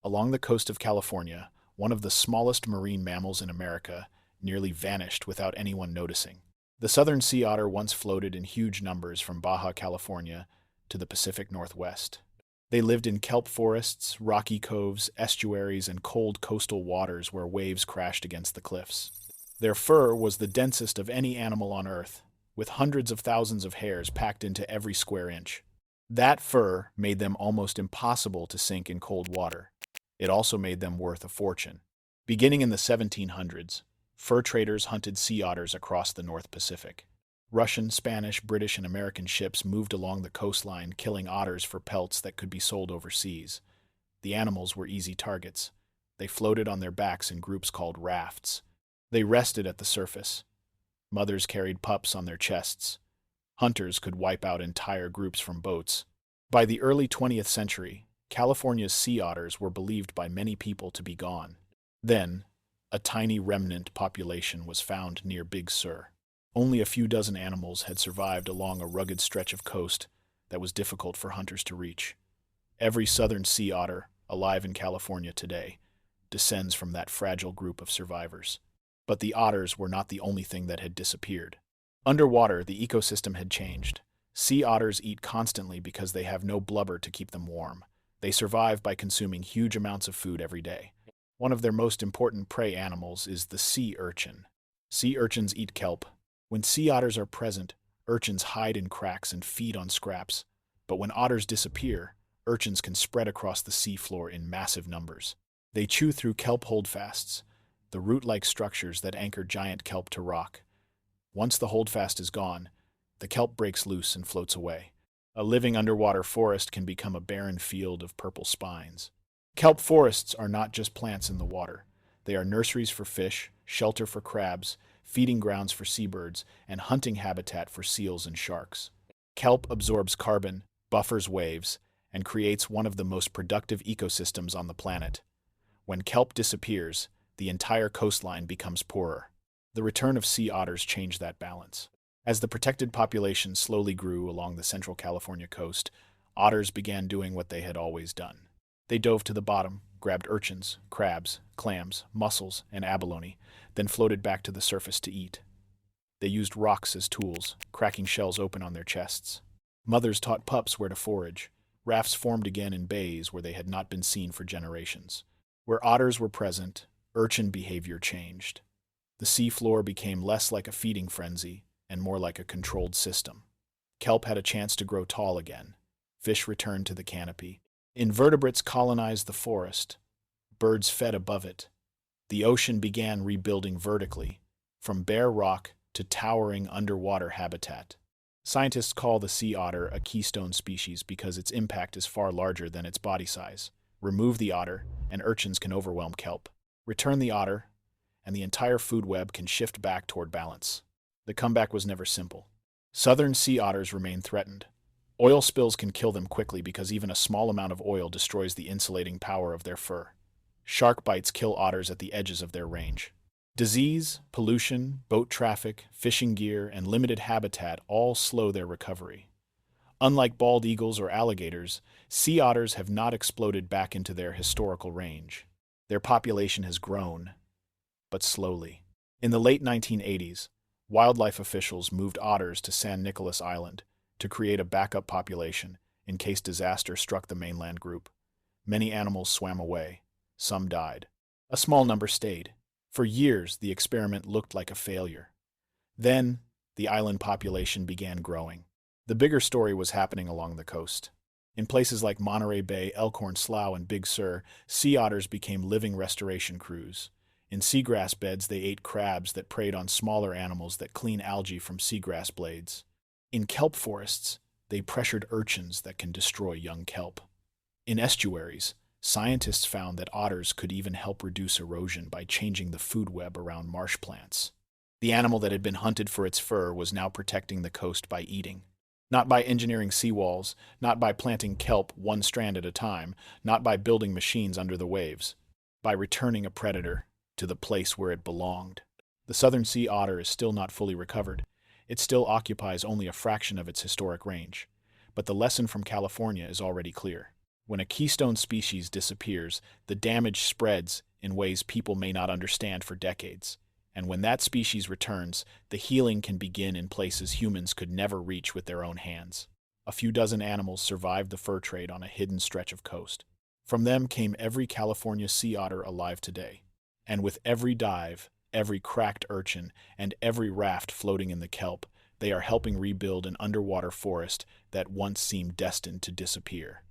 Along the coast of California, one of the smallest marine mammals in America nearly vanished without anyone noticing. The southern sea otter once floated in huge numbers from Baja California to the Pacific Northwest. They lived in kelp forests, rocky coves, estuaries, and cold coastal waters where waves crashed against the cliffs. Their fur was the densest of any animal on Earth, with hundreds of thousands of hairs packed into every square inch. That fur made them almost impossible to sink in cold water. It also made them worth a fortune. Beginning in the 1700s, fur traders hunted sea otters across the North Pacific. Russian, Spanish, British, and American ships moved along the coastline, killing otters for pelts that could be sold overseas. The animals were easy targets. They floated on their backs in groups called rafts. They rested at the surface. Mothers carried pups on their chests. Hunters could wipe out entire groups from boats. By the early 20th century, California's sea otters were believed by many people to be gone. Then, a tiny remnant population was found near Big Sur. Only a few dozen animals had survived along a rugged stretch of coast that was difficult for hunters to reach. Every southern sea otter, alive in California today, descends from that fragile group of survivors. But the otters were not the only thing that had disappeared. Underwater, the ecosystem had changed. Sea otters eat constantly because they have no blubber to keep them warm. They survive by consuming huge amounts of food every day. One of their most important prey animals is the sea urchin. Sea urchins eat kelp. When sea otters are present, urchins hide in cracks and feed on scraps. But when otters disappear, urchins can spread across the seafloor in massive numbers. They chew through kelp holdfasts, the root-like structures that anchor giant kelp to rock. Once the holdfast is gone, the kelp breaks loose and floats away. A living underwater forest can become a barren field of purple spines. Kelp forests are not just plants in the water. They are nurseries for fish, shelter for crabs, feeding grounds for seabirds, and hunting habitat for seals and sharks. Kelp absorbs carbon, buffers waves, and creates one of the most productive ecosystems on the planet. When kelp disappears, the entire coastline becomes poorer. The return of sea otters changed that balance. As the protected population slowly grew along the central California coast, otters began doing what they had always done. They dove to the bottom, grabbed urchins, crabs, clams, mussels, and abalone, then floated back to the surface to eat. They used rocks as tools, cracking shells open on their chests. Mothers taught pups where to forage. Rafts formed again in bays where they had not been seen for generations. Where otters were present, urchin behavior changed. The seafloor became less like a feeding frenzy and more like a controlled system. Kelp had a chance to grow tall again. Fish returned to the canopy. Invertebrates colonized the forest. Birds fed above it. The ocean began rebuilding vertically, from bare rock to towering underwater habitat. Scientists call the sea otter a keystone species because its impact is far larger than its body size. Remove the otter, and urchins can overwhelm kelp. Return the otter, and the entire food web can shift back toward balance. The comeback was never simple. Southern sea otters remain threatened. Oil spills can kill them quickly because even a small amount of oil destroys the insulating power of their fur. Shark bites kill otters at the edges of their range. Disease, pollution, boat traffic, fishing gear, and limited habitat all slow their recovery. Unlike bald eagles or alligators, sea otters have not exploded back into their historical range. Their population has grown, but slowly. In the late 1980s, wildlife officials moved otters to San Nicolas Island to create a backup population in case disaster struck the mainland group. Many animals swam away. Some died. A small number stayed. For years, the experiment looked like a failure. Then, the island population began growing. The bigger story was happening along the coast. In places like Monterey Bay, Elkhorn Slough, and Big Sur, sea otters became living restoration crews. In seagrass beds, they ate crabs that preyed on smaller animals that clean algae from seagrass blades. In kelp forests, they pressured urchins that can destroy young kelp. In estuaries, scientists found that otters could even help reduce erosion by changing the food web around marsh plants. The animal that had been hunted for its fur was now protecting the coast by eating. Not by engineering seawalls, not by planting kelp one strand at a time, not by building machines under the waves, by returning a predator to the place where it belonged. The southern sea otter is still not fully recovered. It still occupies only a fraction of its historic range. But the lesson from California is already clear. When a keystone species disappears, the damage spreads in ways people may not understand for decades. And when that species returns, the healing can begin in places humans could never reach with their own hands. A few dozen animals survived the fur trade on a hidden stretch of coast. From them came every California sea otter alive today. And with every dive, every cracked urchin, and every raft floating in the kelp, they are helping rebuild an underwater forest that once seemed destined to disappear.